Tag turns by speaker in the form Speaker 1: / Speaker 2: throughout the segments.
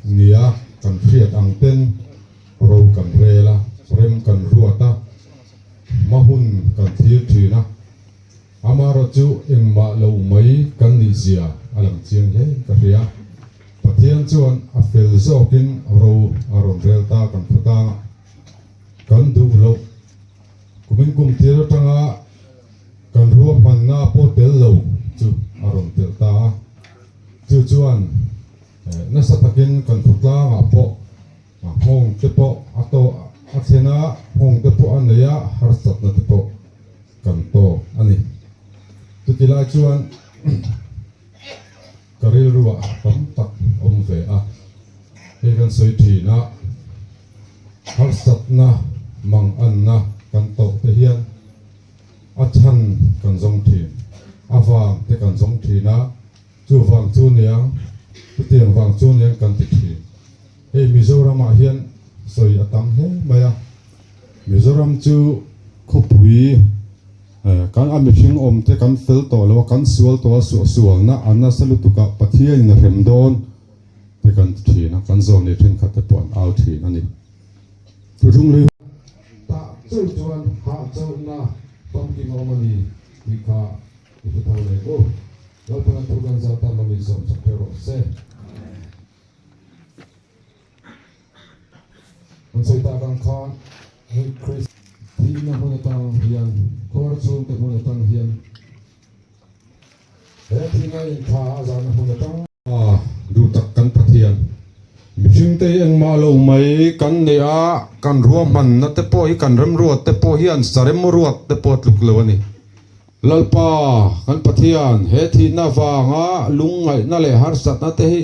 Speaker 1: nia kan riat ang ten ro kan rela rem kan ruata mahun kan thir thina amaro chu engma lo mai kan ni zia alang chiang he ka ria pathian chuan a fel zokin ro aron relta kan phata kan du lo kumin kum thir tanga kan ruwa man na po tel lo chu aron tel ta chu chuan nasa takin kan phutla nga po hong te po ato athena hong te po anaya harsat na te po kan to ani tu tilai chuan karil ruwa tam tak om ve a he kan soi thi na harsat na mang an na kan to te hian achan kan zong thi awang te kan zong thi na chu wang chu niang tu tiang wang chu niang kan ti thi he Mizoram a hian soi atam he maya Mizoram chu khopui kan ami hring om te kan fel to lo kan sual to sual na anna salutuka pathia in rem don te kan thi na kan zon ni thin khat te pon out thi na ni tu rung le ta chu chuan ha chau na pom ki ngomani wika tu thau le go lo pa tu gan za ta mami som sa pero se on sai ta kan khan he Chris thi na hona tang hian kor chung te hona tang hian he thi na in kha za na hona tang du tak kan pathian mi hring te eng ma lo mai kan ne a kan ruam man na te po hi kan rem ruat te po hian sarem ruat te pot luk lo ani lalpa kan pathian he thi na wanga lungai na le har sat na te hi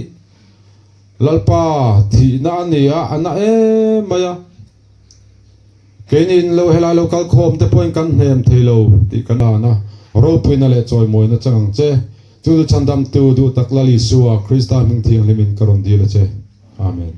Speaker 1: lalpa thi na ania ana maya kenin lo hela local khom te point kan hem thelo ti kana na ro puina le choi moi na changang che chu chandam tu du taklali suwa krista ming thing limin karon di le che amen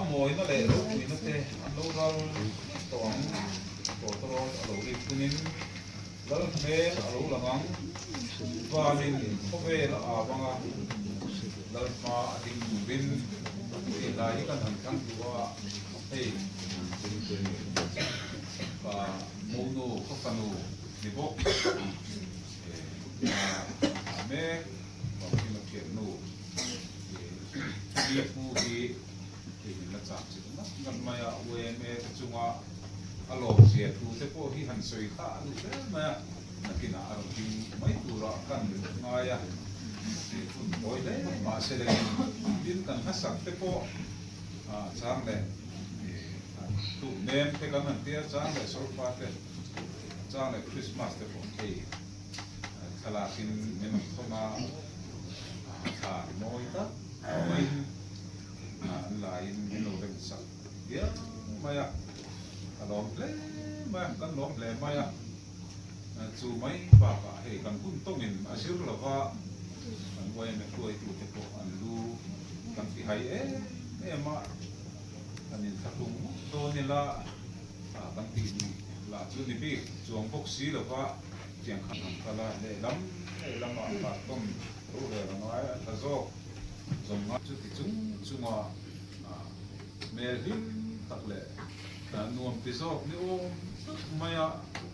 Speaker 2: mồi nó để lúc thì nó tê lâu lâu toán tổ tổ lâu đi kunin lâu mê lâu là ngang và mình không về là bằng lâu mà tình bin thì lại cái thằng thằng của hey và mono không cần đi bộ mẹ và khi mà kiện nụ đi phu đi thì mình là chạm chỉ nó gần mai quê mẹ chung alo diệt thu thế cô hi hành soi ta thế mà kina thì mấy tu rõ cần ngay thì mỗi đấy mà sẽ lên đến cần hát sẵn thế cô sáng này tụ nem thế cần hẳn tia sáng này sốt phát thế sáng này Christmas thế cô thì là tin nên không mà thả môi tất môi lại nên nó được sẵn kia mày lom le mà kan lom le maya chu mai pa pa he kan kun tongin asir lova an way me tuai tu te ko an lu kan fi hai e ma anin thatung to ni la kan ti ni la chu ni bi chuang bok si lova tiang khan kala le lam ma pa tom ru le la mai ta zo zong ma chu ti chung ma mel him tak le nuam pisok ni maya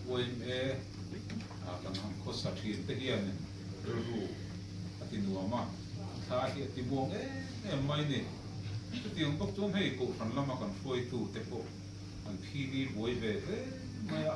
Speaker 2: oim kan han ko sa thin te hian ru ati nuama tha hi ti bong mai ni tiang bok chom hei ko ran lama kan foi tu te po an phi boi ve maya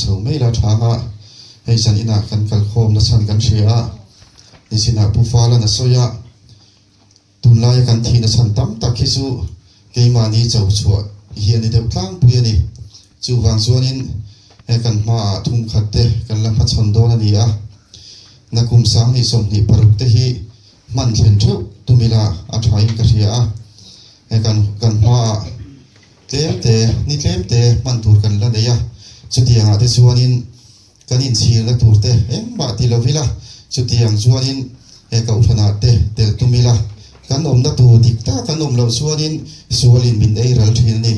Speaker 3: sau mai la thanga hei san ina kan kal khom na chan kan thria ni sina pu fa la na soya tun lai kan thi na chan tam tak hi chu keima ni chau chua hian ni deuh tlang pui ani chu wang chuanin he kan ma thum khat te kan la pha chon don ani a na kum sang ni som ni paruk te hi man thlen theu tumila a thain ka thria a he kan ma tlem te man tur kan la neya chutianga te chuanin kanin chhir la tur te engma ti lovila chutiang chuanin he kau thana te tel tumila kan om na tu dikta kan om lo chuanin sualin min ei ral thin ni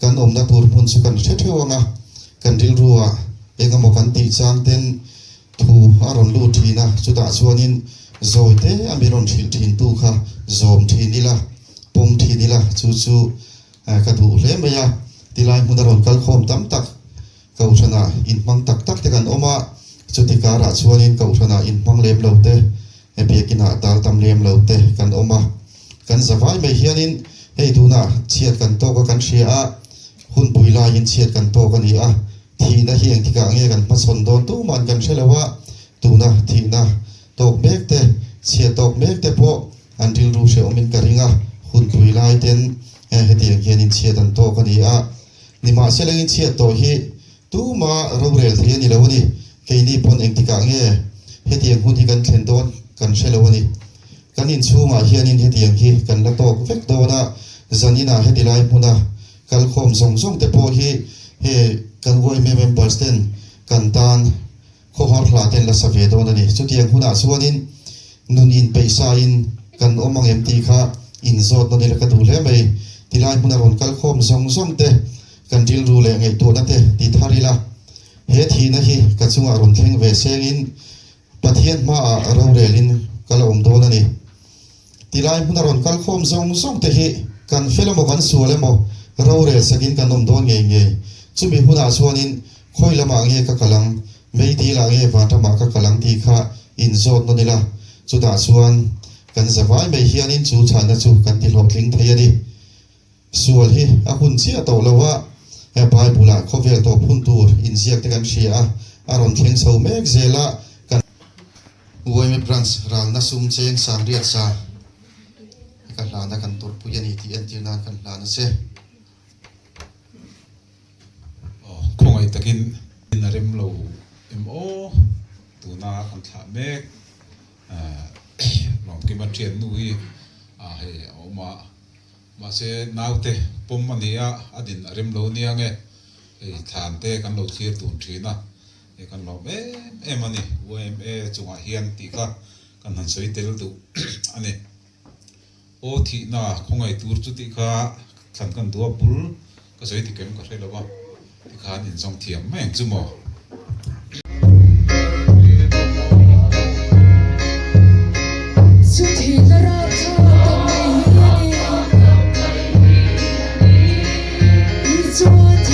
Speaker 3: kan om na tur mun chu kan thethewanga kan ril ruwa engamo kan ti chang ten thu aron lu thina chuta chuanin zoite amiron thil thin tu kha zom thinila pom thinila chu ka du hle maya tilai mudaron kal khom tam tak kau thana in mang tak tak te kan oma chutikara chuanin kau thana in mang lem lo te e biakina tal tam lem lo te kan oma kan zawai mai hianin hei tuna chiat kan to ka kan thria a hun puila in chiat kan to ka ni a thi na hiang tika nge kan pa son don tu man kan thelawa tuna thi na tok mek te chiat tok mek te po an ril ru se omin karinga hun puila ten he tiang hian in chiat an to ka ni a ni ma seleng in chiat to hi tu ma ro rel thia ni lo ni ke ni pon eng tika nge he tiang hun hi kan thlen don kan thelo ni kan in chunga hian in he tiang hi kan la tok vek do na zanina he tilai huna kal khom song song te po hi he kan woi members ten kan tan kho har hla ten la save do na ni chu tiang huna chuanin nun in paisa in kan omang em ti kha in zot no ni la ka du le mai tilai huna ron kal khom song song te kan dil ru le ngai to na te ti tharila he thi na hi ka chunga ron thleng ve seng in pathian ma ro relin kala om do na ni tilai huna ron kal khom song song te hi kan felamo kan sualemo ro rel sakin kan om don nge chumi huna chuanin khoi lama nge ka kalang mei ti la nge wa tama ka kalang ti kha in zot no ni la chuta chuan kan zawai mai hianin chu chana chu kan ti hlok thling thei ani sual hi a hun chia to lawa he bible khovel to phun tur in ziak te kan thria aron thleng so mek zela kan uai branch ral na sum cheng sang riat sa kan la na kan tur puyani ti an tina kan la na se
Speaker 2: khongai takin inarem lo mo tuna kan thla mek rom ki ma thian nui he oma ma se naute pom mania adin arem lo nia nge e than te kan lo thir tun thina e kan lo em ani e chunga hian ti ka kan han soi tel du ani o thi na khongai tur chu ti kha than kan dua bul ka soi ti kem ka hrelo wa ti khan in song thiam mai chu mo
Speaker 4: Oh,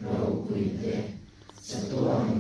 Speaker 4: Rau kui te, sa tuang